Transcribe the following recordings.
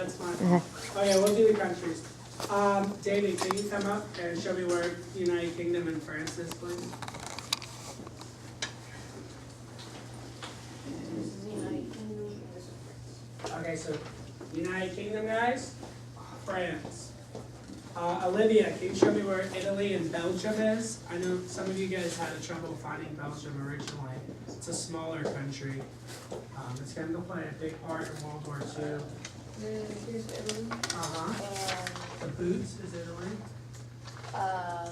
that's my fault. Okay, we'll do the countries. David, can you come up and show me where United Kingdom and France is, please? This is the United Kingdom, this is France. Okay, so United Kingdom, guys, France. Olivia, can you show me where Italy and Belgium is? I know some of you guys had trouble finding Belgium originally. It's a smaller country. It's going to play a big part in World War II. Here's Italy. The boots is Italy. And,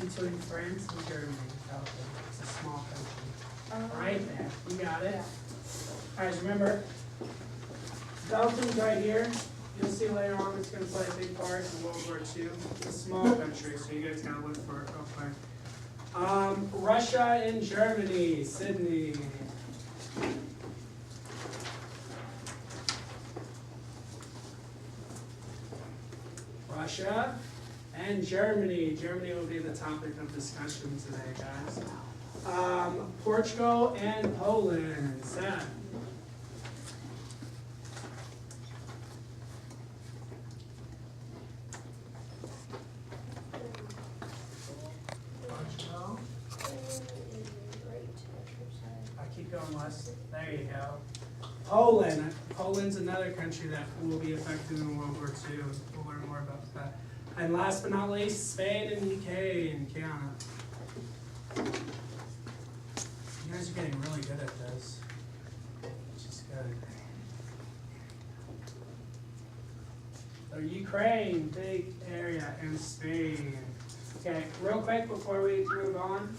It's between France and Germany. Belgium. It's a small country. Right there. You got it. Guys, remember, Belgium's right here. You'll see later on it's going to play a big part in World War II. It's a small country, so you guys gotta look for it real quick. Russia and Germany, Sydney. Russia and Germany. Germany will be the topic of discussion today, guys. Portugal and Poland. Seth. Portugal. I keep going west. There you go. Poland. Poland's another country that will be affected in World War II. We'll learn more about that. And last but not least, Spain and UK and Canada. You guys are getting really good at this, which is good. So Ukraine, big area, and Spain. Okay, real quick before we move on.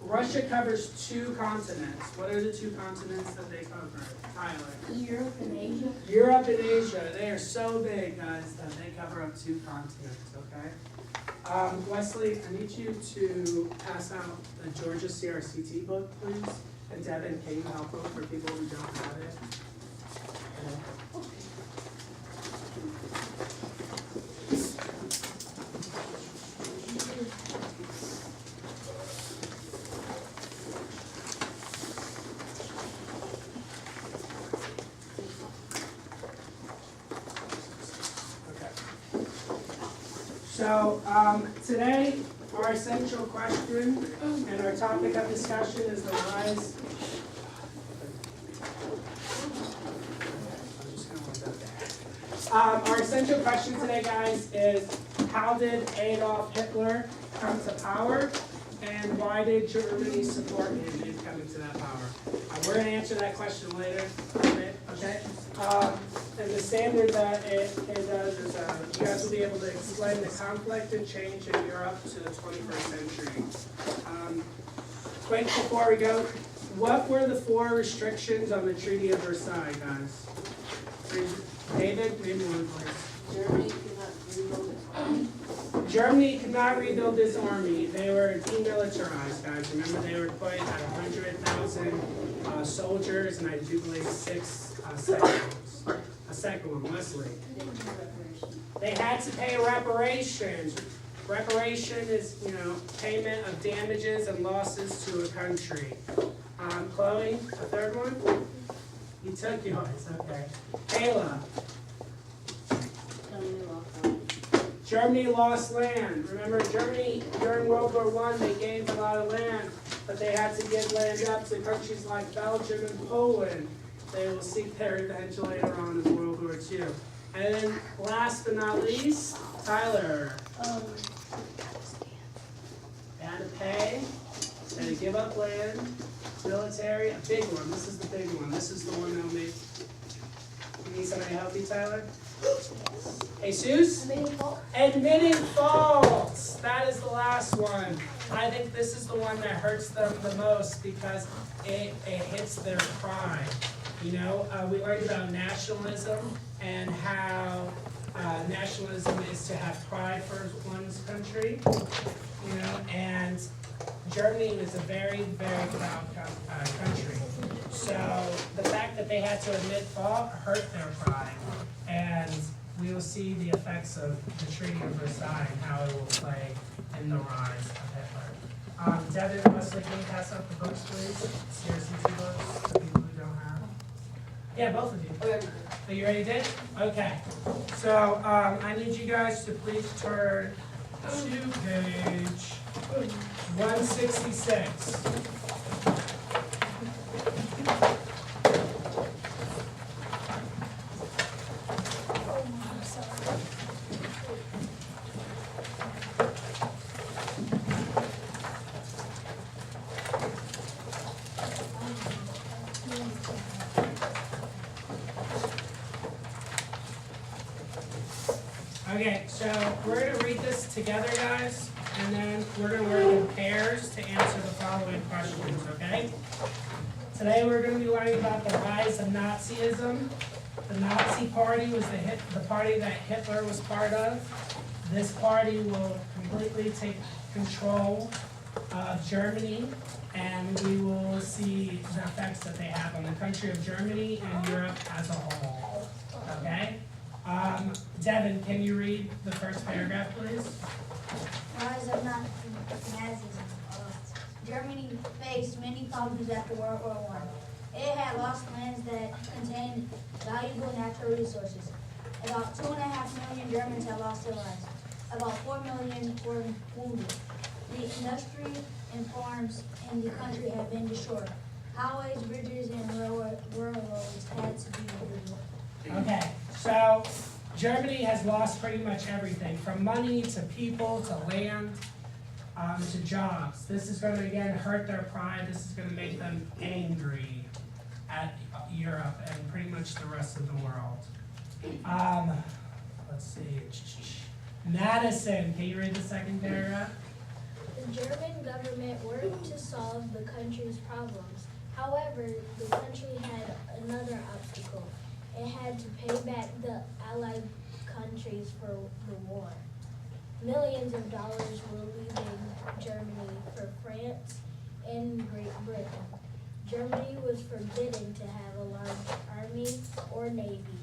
Russia covers 2 continents. What are the 2 continents that they cover? Tyler. Europe and Asia. Europe and Asia. They are so big, guys, that they cover up 2 continents, okay? Wesley, I need you to pass out the Georgia CRCT book, please. And Devin, can you help them for people who don't have it? So today, our essential question and our topic of discussion is the rise. Our essential question today, guys, is how did Adolf Hitler come to power, and why did Germany support him in coming to that power? We're going to answer that question later. Okay. And the standard that it does is you guys will be able to explain the conflict and change in Europe to the 21st century. Quick before we go, what were the 4 restrictions on the Treaty of Versailles, guys? David, name one, please. Germany could not rebuild its Germany could not rebuild its army. army. They were demilitarized, guys. Remember, they were put at 100,000 soldiers, and I do believe 6 seconds. A second one, Wesley. They had to pay reparations. Reparation is, payment of damages and losses to a country. Chloe, a third one? You took yours, okay. Kayla. Germany lost land. Remember, Germany, during World War I, they gained a lot of land, but they had to give land up to countries like Belgium and Poland. They will seek their revenge later on in World War II. And then, last but not least, Tyler. They had to pay, they had to give up land, military, a big one. This is the big one. This is the one that will make. You need somebody to help you, Tyler? Jesus? Admitting faults. That is the last one. I think this is the one that hurts them the most because it hits their pride. We learned about nationalism and how nationalism is to have pride for one's country. And Germany is a very, very proud country. So the fact that they had to admit fault hurt their pride. And we will see the effects of the Treaty of Versailles and how it will play in the rise of Hitler. Devin, Wesley, can you pass out the books, please? CRCT books for people who don't have. Yeah, both of you. Okay. Are you ready, Dick? Okay. So, I need you guys to please turn to page 166. Okay, so we're gonna read this together, guys, and then we're gonna work in pairs to answer the following questions, okay? Today, we're gonna be learning about the rise of Nazism. The Nazi Party was the party that Hitler was part of. This party will completely take control of Germany, and we will see the effects that they have on the country of Germany and Europe as a whole, okay? Devin, can you read the first paragraph, please? Rise of Nazism. Germany faced many problems after World War I. It had lost lands that contained valuable natural resources. About 2.5 million Germans had lost their lives. About 4 million were wounded. The industry and farms in the country had been destroyed. Highways, bridges, and railroads had to be rebuilt. Okay, so Germany has lost pretty much everything, from money to people to land to jobs. This is going to again hurt their pride. This is going to make them angry at Europe and pretty much the rest of the world. Let's see. Madison, can you read the second paragraph? The German government worked to solve the country's problems. However, the country had another obstacle. It had to pay back the Allied countries for the war. Millions of dollars were leaving Germany for France and Great Britain. Germany was forbidden to have a large army or navy,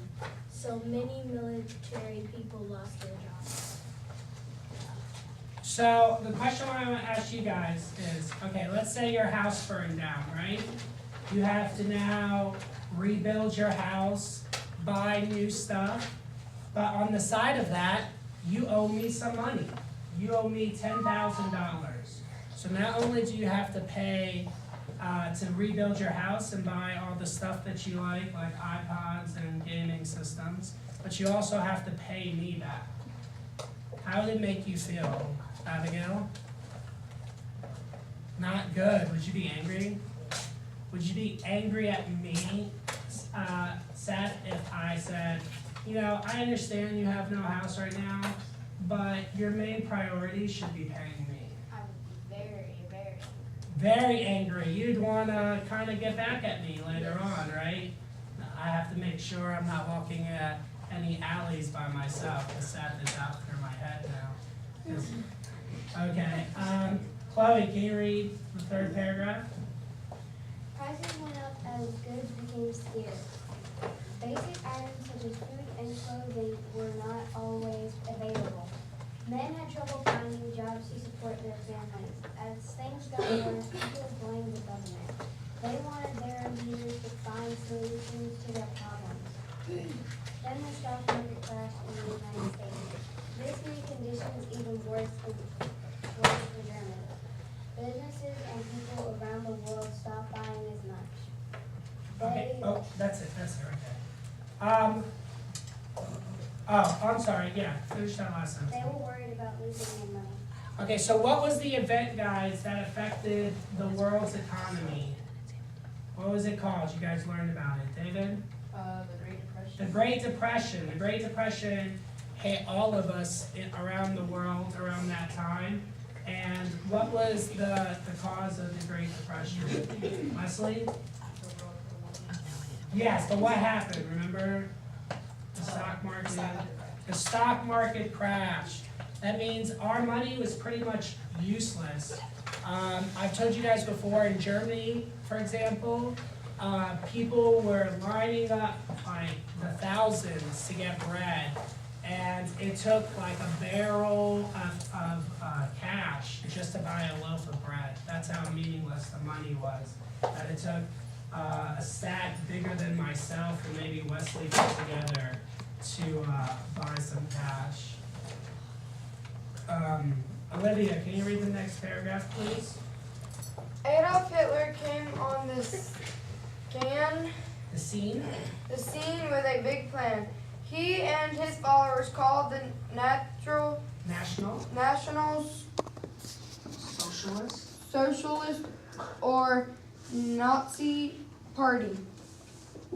so many military people lost their jobs. So the question I want to ask you guys is, okay, let's say your house burned down, right? You have to now rebuild your house, buy new stuff, but on the side of that, you owe me some money. You owe me $10,000. So not only do you have to pay to rebuild your house and buy all the stuff that you like iPods and gaming systems, but you also have to pay me back. How would it make you feel, Abigail? Not good. Would you be angry? Would you be angry at me, Seth, if I said, you know, I understand you have no house right now, but your main priority should be paying me? I would be very, very. Very angry. You'd want to kind of get back at me later on, right? I have to make sure I'm not walking at any alleys by myself. The Seth is out through my head now. Okay. Chloe, can you read the third paragraph? Prices went up as goods became scarce. Basic items such as food and clothing were not always available. Men had trouble finding jobs to support their families. As things got worse, people blamed the government. They wanted their leaders to find solutions to their problems. Then the stock market crashed in the United States. This made conditions even worse for Germany. Businesses and people around the world stopped buying as much. Okay. Oh, that's it right there. Oh, I'm sorry. Yeah, finish that last sentence. They were worried about losing their money. Okay, so what was the event, guys, that affected the world's economy? What was it called? You guys learned about it. David? The Great Depression. The Great Depression. The Great Depression hit all of us around the world around that time. And what was the cause of the Great Depression? Leslie? Yes, but what happened? Remember? The stock market? The stock market crashed. That means our money was pretty much useless. I've told you guys before, in Germany, for example, people were lining up like the thousands to get bread. And it took like a barrel of cash just to buy a loaf of bread. That's how meaningless the money was. That it took a stack bigger than myself and maybe Wesley put together to buy some cash. Olivia, can you read the next paragraph, please? Adolf Hitler came on the The scene? scene with a big plan. He and his followers, called the National Nationals, Socialist? or Nazi Party,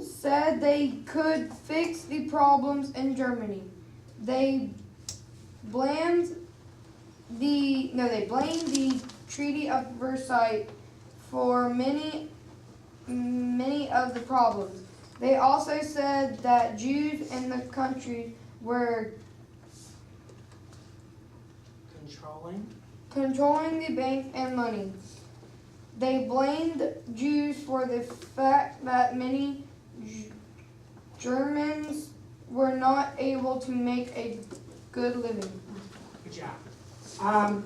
said they could fix the problems in Germany. They blamed the Treaty of Versailles for many of the problems. They also said that Jews in the country were controlling the bank and money. They blamed Jews for the fact that many Germans were not able to make a good living. Good job.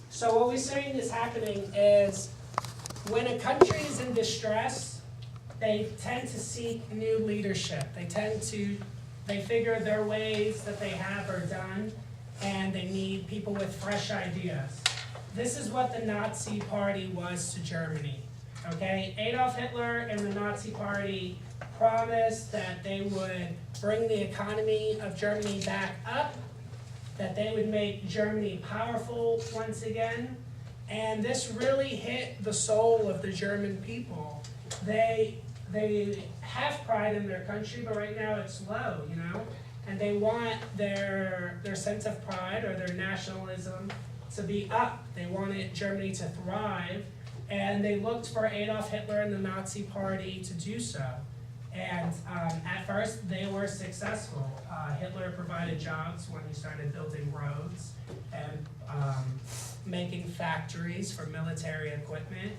So what we're saying is happening is when a country is in distress, they tend to seek new leadership. They figure their ways that they have are done, and they need people with fresh ideas. This is what the Nazi Party was to Germany, okay? Adolf Hitler and the Nazi Party promised that they would bring the economy of Germany back up, that they would make Germany powerful once again, and this really hit the soul of the German people. They have pride in their country, but right now it's low, you know? And they want their sense of pride or their nationalism to be up. They wanted Germany to thrive, and they looked for Adolf Hitler and the Nazi Party to do so. And at first, they were successful. Hitler provided jobs when he started building roads and making factories for military equipment.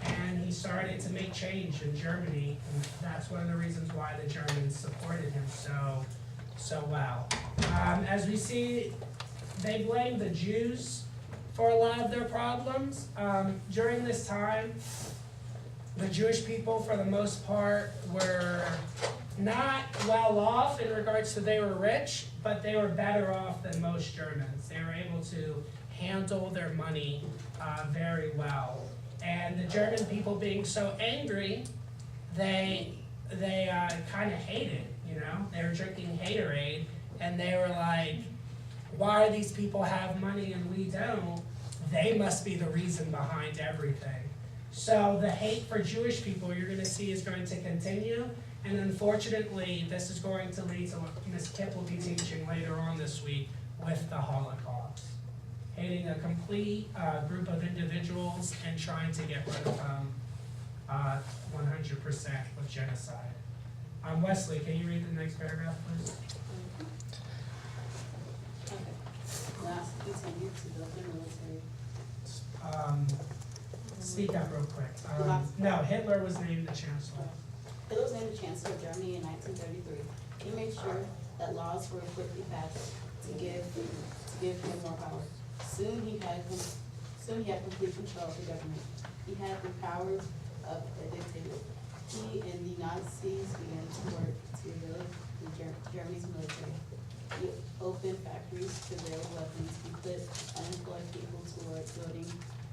And he started to make change in Germany, and that's one of the reasons why the Germans supported him so well. As we see, they blame the Jews for a lot of their problems. During this time, the Jewish people, for the most part, were not well off in regards to they were rich, but they were better off than most Germans. They were able to handle their money very well. And the German people being so angry, they kind of hated, you know? They were drinking haterade, and they were like, why do these people have money and we don't? They must be the reason behind everything. So the hate for Jewish people you're going to see is going to continue, and unfortunately this is going to lead to what Ms. Kipp will be teaching later on this week with the Holocaust. Hating a complete group of individuals and trying to get rid of them 100% with genocide. Wesley, can you read the next paragraph, please? Okay. Last continued to build their military. Speak up real quick. No, Hitler was named the chancellor. Hitler was named the Chancellor of Germany in 1933. He made sure that laws were quickly passed to give him more power. Soon he had complete control of the government. He had the powers of a dictator. He and the Nazis began to work to build Germany's military. He opened factories to build weapons. He put unemployed people towards building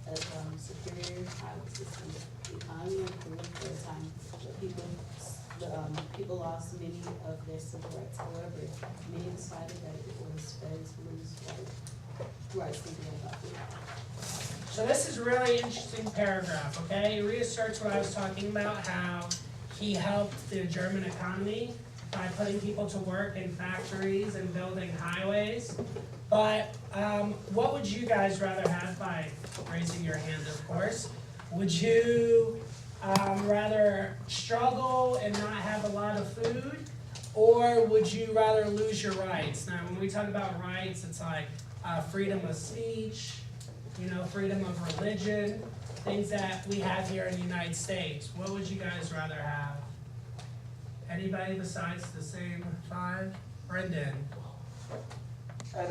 a superior highway system. The economy improved for a time, but people lost many of their civil rights. However, many decided that it was better to lose rights than to get about it. So this is a really interesting paragraph, okay? It reasserts what I was talking about, how he helped the German economy by putting people to work in factories and building highways. But what would you guys rather have, by raising your hand, of course? Would you rather struggle and not have a lot of food? Or would you rather lose your rights? Now, when we talk about rights, it's like freedom of speech, you know, freedom of religion, things that we have here in the United States. What would you guys rather have? Anybody besides the same five? Brendan? I'd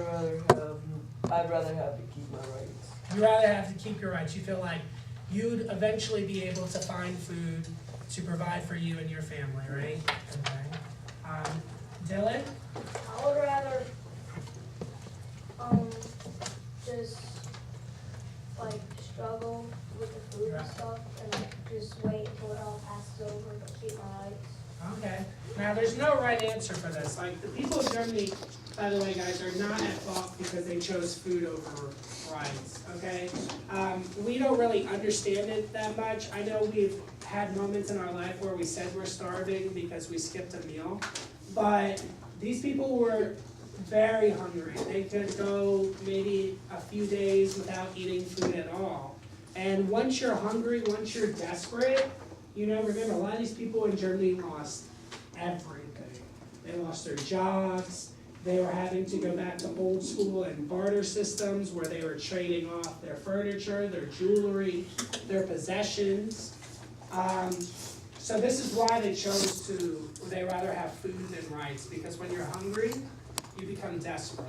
rather have to keep my rights. You'd rather have to keep your rights. You feel like you'd eventually be able to find food to provide for you and your family, right? Okay. Dylan? I would rather, just, like, struggle with the food Yeah. and stuff, and like, just wait until it all passes over, but keep my rights. Okay. Now, there's no right answer for this. Like, the people of Germany, by the way, guys, are not at fault because they chose food over rights, okay? We don't really understand it that much. I know we've had moments in our life where we said we're starving because we skipped a meal, but these people were very hungry. They could go maybe a few days without eating food at all. And once you're hungry, once you're desperate, you know, remember, a lot of these people in Germany lost everything. They lost their jobs. They were having to go back to old school and barter systems where they were trading off their furniture, their jewelry, their possessions. So this is why they chose to, they rather have food than rights, because when you're hungry, you become desperate.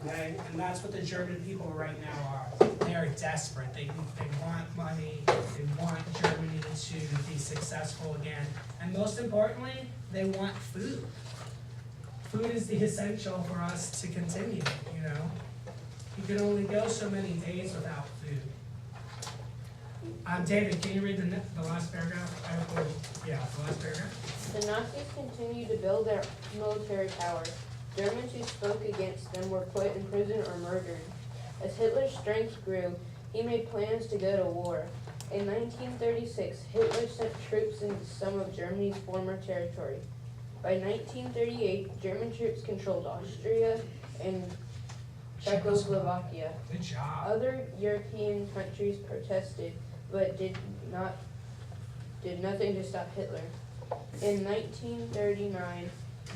Okay? And that's what the German people right now are. They are desperate. They want money. They want Germany to be successful again. And most importantly, they want food. Food is the essential for us to continue, you know? You can only go so many days without food. David, can you read the last paragraph? The last paragraph. The Nazis continued to build their military power. Germans who spoke against them were put in prison or murdered. As Hitler's strength grew, he made plans to go to war. In 1936, Hitler sent troops into some of Germany's former territory. By 1938, German troops controlled Austria and Czechoslovakia. Good job. Other European countries protested, but did nothing to stop Hitler. In 1939,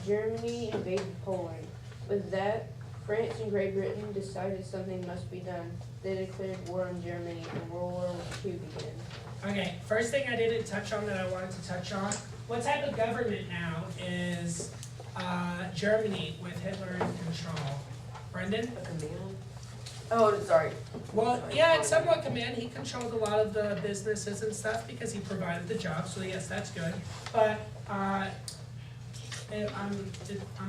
Germany invaded Poland. With that, France and Great Britain decided something must be done. They declared war on Germany and World War II began. Okay, first thing I didn't touch on that I wanted to touch on, what type of government now is Germany with Hitler in control? Brendan? A command? Oh, sorry. Well, yeah, it's somewhat command. He controlled a lot of the businesses and stuff because he provided the jobs, so yes, that's good. But I'm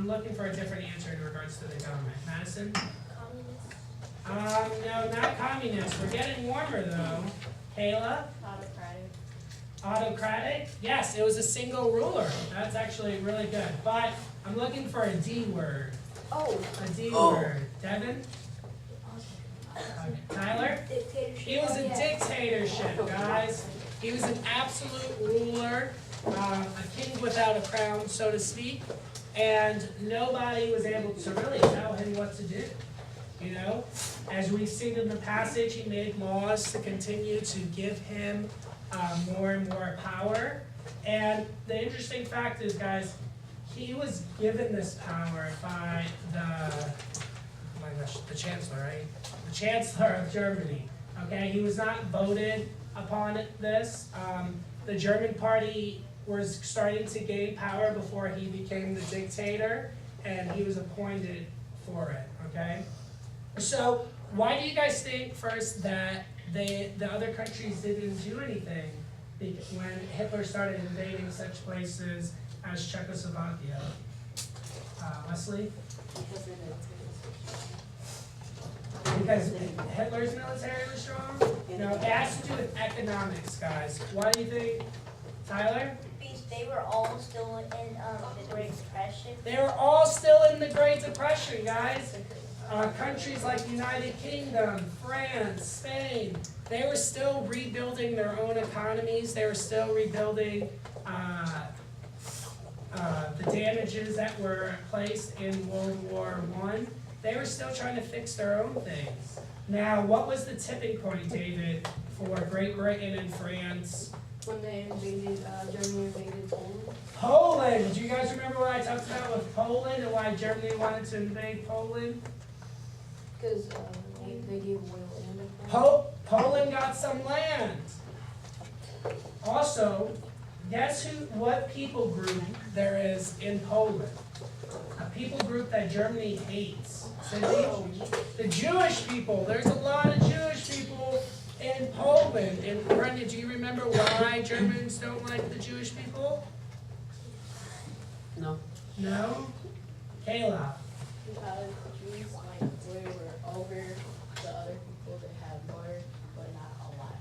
looking for a different answer in regards to the government. Madison? Communist? No, not communist. We're getting warmer though. Kayla? Autocratic. Autocratic? Yes, it was a single ruler. That's actually really good. But I'm looking for a D word. Oh. A D Oh. word. Devin? Tyler? Dictatorship. He was a dictatorship, guys. He was an absolute ruler, a king without a crown, so to speak, and nobody was able to really tell him what to do. You know, as we've seen in the passage, he made laws to continue to give him more and more power. And the interesting fact is, guys, he was given this power by the chancellor, right? The chancellor of Germany. Okay, he was not voted upon this. The German party was starting to gain power before he became the dictator, and he was appointed for it. Okay. So why do you guys think first that the other countries didn't do anything when Hitler started invading such places as Czechoslovakia? Wesley? Because they didn't Because Hitler's military was strong? No, it has to do with economics, guys. Why do you think, Tyler? Because they were all still in the Great Depression. They were all still in the Great Depression, guys. Countries like United Kingdom, France, Spain, they were still rebuilding their own economies. They were still rebuilding the damages that were placed in World War I. They were still trying to fix their own things. Now, what was the tipping point, David, for Great Britain and France? When they invaded, Germany invaded Poland. Poland! Do you guys remember what I talked about with Poland and why Germany wanted to invade Poland? Because they gave away land. Poland got some land. Also, guess what people group there is in Poland? A people group that Germany hates. The Jewish people. There's a lot of Jewish people in Poland, and Brenda, do you remember why Germans don't like the Jewish people? No. No? Kayla? Because Jews, like, we were over the other people that have more, but not a lot.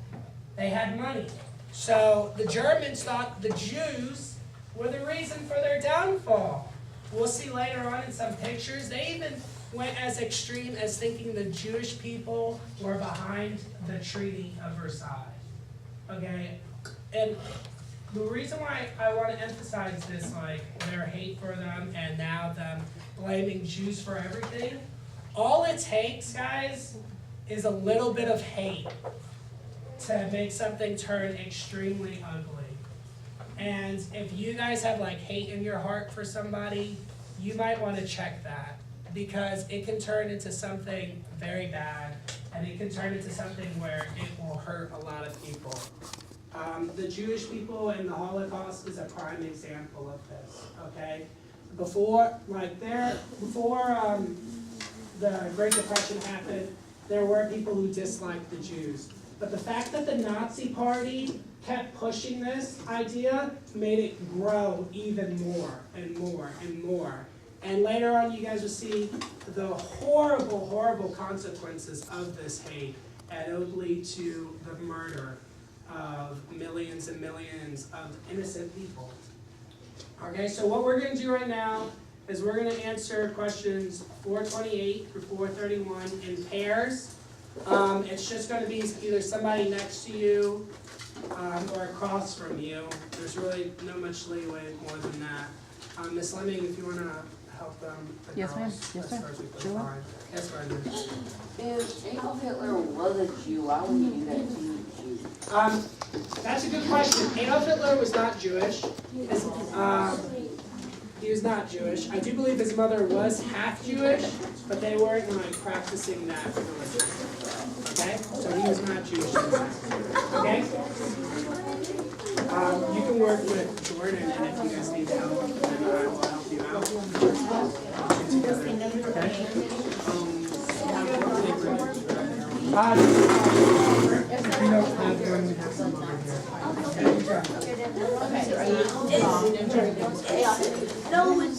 They had money. So the Germans thought the Jews were the reason for their downfall. We'll see later on in some pictures. They even went as extreme as thinking the Jewish people were behind the Treaty of Versailles. Okay? And the reason why I want to emphasize this, like their hate for them and now them blaming Jews for everything, all it takes, guys, is a little bit of hate to make something turn extremely ugly. And if you guys have like hate in your heart for somebody, you might want to check that, because it can turn into something very bad, and it can turn into something where it will hurt a lot of people. The Jewish people and the Holocaust is a prime example of this, okay? Before the Great Depression happened, there were people who disliked the Jews. But the fact that the Nazi Party kept pushing this idea made it grow even more and more and more. And later on, you guys will see the horrible, horrible consequences of this hate, and it would lead to the murder of millions and millions of innocent people. Okay, so what we're going to do right now is we're going to answer questions 428 through 431 in pairs. It's just going to be either somebody next to you or across from you. There's really not much leeway more than that. Miss Lemming, if you want to help them. Yes, ma'am. Yes, sir. Sure. Yes, Brenda. If Adolf Hitler was a Jew, why would he do that to Jews? That's a good question. Adolf Hitler was not Jewish. He was not Jewish. I do believe his mother was half Jewish, but they weren't like practicing that religion. Okay? So he was not Jewish. Okay? You can work with Jordan, and if you guys need help, then I will help you out. Get together. Okay? If you don't have one, we have some over here. Okay, good job. No, it's